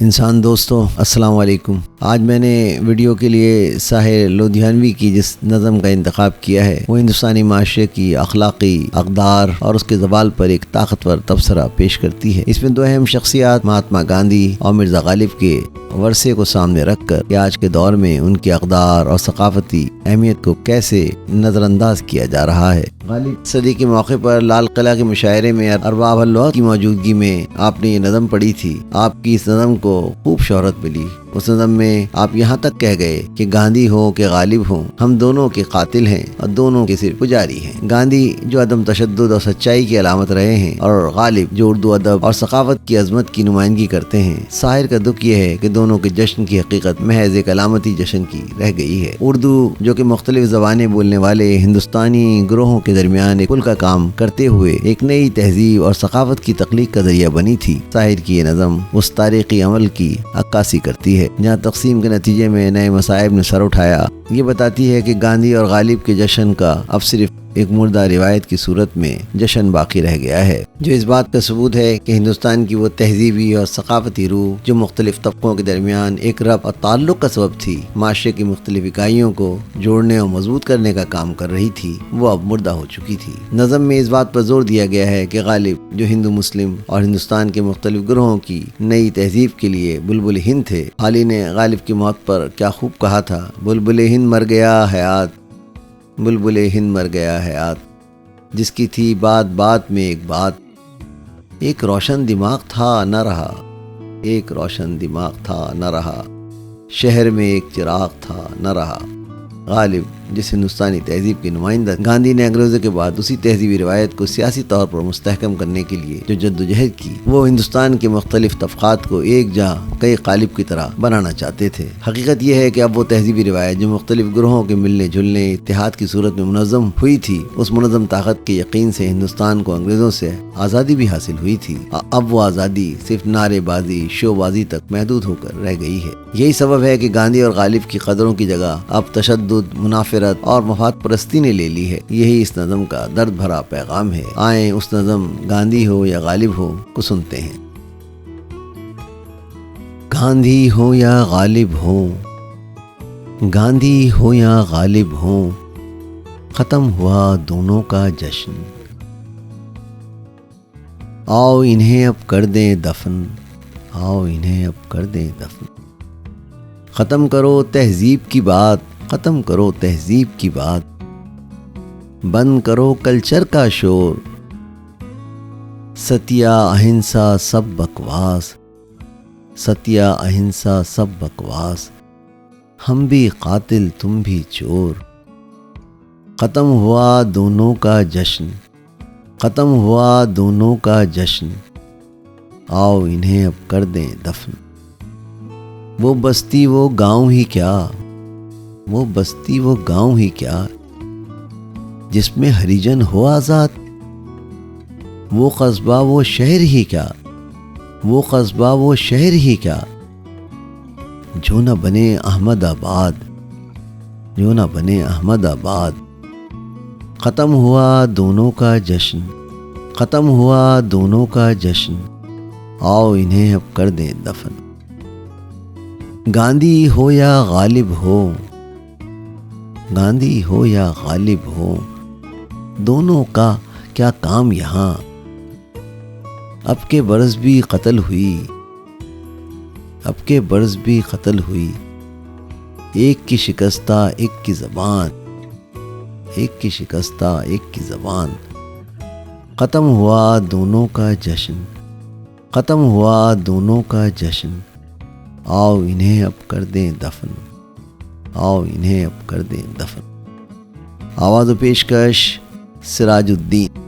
انسان دوستو السلام علیکم۔ آج میں نے ویڈیو کے لیے ساحر لدھیانوی کی جس نظم کا انتخاب کیا ہے وہ ہندوستانی معاشرے کی اخلاقی اقدار اور اس کے زوال پر ایک طاقتور تبصرہ پیش کرتی ہے۔ اس میں دو اہم شخصیات مہاتما گاندھی اور مرزا غالب کے ورثے کو سامنے رکھ کر کہ آج کے دور میں ان کے اقدار اور ثقافتی اہمیت کو کیسے نظر انداز کیا جا رہا ہے۔ غالب صدی کے موقع پر لال قلعہ کے مشاعرے میں ارباب اللغت کی موجودگی میں آپ نے یہ نظم پڑھی تھی۔ آپ کی اس نظم کو خوب شہرت ملی۔ اس نظم میں آپ یہاں تک کہہ گئے کہ گاندھی ہو کہ غالب ہو، ہم دونوں کے قاتل ہیں اور دونوں کے صرف پجاری ہیں۔ گاندھی جو عدم تشدد اور سچائی کی علامت رہے ہیں، اور غالب جو اردو ادب اور ثقافت کی عظمت کی نمائندگی کرتے ہیں۔ شاعر کا دکھ یہ ہے کہ دونوں کے جشن کی حقیقت محض ایک علامتی جشن کی رہ گئی ہے۔ اردو جو کہ مختلف زبانیں بولنے والے ہندوستانی گروہوں کے درمیان ایک پل کا کام کرتے ہوئے ایک نئی تہذیب اور ثقافت کی تخلیق کا ذریعہ بنی تھی، شاعر کی یہ نظم اس تاریخی عمل کی عکاسی کرتی ہے جہاں تقسیم کے نتیجے میں نئے مصائب نے سر اٹھایا۔ یہ بتاتی ہے کہ گاندھی اور غالب کے جشن کا اب صرف ایک مردہ روایت کی صورت میں جشن باقی رہ گیا ہے، جو اس بات کا ثبوت ہے کہ ہندوستان کی وہ تہذیبی اور ثقافتی روح جو مختلف طبقوں کے درمیان ایک ربط اور تعلق کا سبب تھی، معاشرے کی مختلف اکائیوں کو جوڑنے اور مضبوط کرنے کا کام کر رہی تھی، وہ اب مردہ ہو چکی تھی۔ نظم میں اس بات پر زور دیا گیا ہے کہ غالب جو ہندو مسلم اور ہندوستان کے مختلف گروہوں کی نئی تہذیب کے لیے بلبل ہند تھے۔ حالی نے غالب کی موت پر کیا خوب کہا تھا، بلبل ہند مر گیا حیات، بلبل ہند مر گیا حیات، جس کی تھی بات بات میں ایک بات، ایک روشن دماغ تھا نہ رہا، ایک روشن دماغ تھا نہ رہا، شہر میں ایک چراغ تھا نہ رہا۔ غالب جس ہندوستانی تہذیب کے نمائندہ، گاندھی نے انگریزوں کے بعد اسی تہذیبی روایت کو سیاسی طور پر مستحکم کرنے کے لیے جو جدوجہد کی، وہ ہندوستان کے مختلف طبقات کو ایک جہاں کئی قالب کی طرح بنانا چاہتے تھے۔ حقیقت یہ ہے کہ اب وہ تہذیبی روایت جو مختلف گروہوں کے ملنے جلنے اتحاد کی صورت میں منظم ہوئی تھی، اس منظم طاقت کے یقین سے ہندوستان کو انگریزوں سے آزادی بھی حاصل ہوئی تھی۔ اب وہ آزادی صرف نعرے بازی شو بازی تک محدود ہو کر رہ گئی ہے۔ یہی سبب ہے کہ گاندھی اور غالب کی قدروں کی جگہ اب تشدد، منافرت اور مفاد پرستی نے لے لی ہے۔ یہی اس نظم کا درد بھرا پیغام ہے۔ آئیں اس نظم گاندھی ہو یا غالب ہو کو سنتے ہیں۔ گاندھی ہو یا غالب ہو، گاندھی ہو یا غالب ہو، ختم ہوا دونوں کا جشن، آؤ انہیں اب کر دیں دفن، آؤ انہیں اب کر دیں دفن۔ ختم کرو تہذیب کی بات، ختم کرو تہذیب کی بات، بند کرو کلچر کا شور، ستیہ اہنسا سب بکواس، ستیہ اہنسا سب بکواس، ہم بھی قاتل تم بھی چور۔ ختم ہوا دونوں کا جشن، ختم ہوا دونوں کا جشن، آؤ انہیں اب کر دیں دفن۔ وہ بستی وہ گاؤں ہی کیا، وہ بستی وہ گاؤں ہی کیا، جس میں ہریجن ہو آزاد، وہ قصبہ وہ شہر ہی کیا، وہ قصبہ وہ شہر ہی کیا، جو نہ بنے احمد آباد، جو نہ بنے احمد آباد۔ ختم ہوا دونوں کا جشن، ختم ہوا دونوں کا جشن، آؤ انہیں اب کر دیں دفن۔ گاندھی ہو یا غالب ہو، گاندھی ہو یا غالب ہو، دونوں کا کیا کام یہاں، اب کے برس بھی قتل ہوئی، اب کے برس بھی قتل ہوئی، ایک کی شکستہ ایک کی زبان، ایک کی شکستہ ایک کی زبان۔ ختم ہوا دونوں کا جشن، ختم ہوا دونوں کا جشن، آؤ انہیں اب کر دیں دفن، آؤ انہیں اب کر دیں دفن۔ آواز و پیشکش سراج الدین۔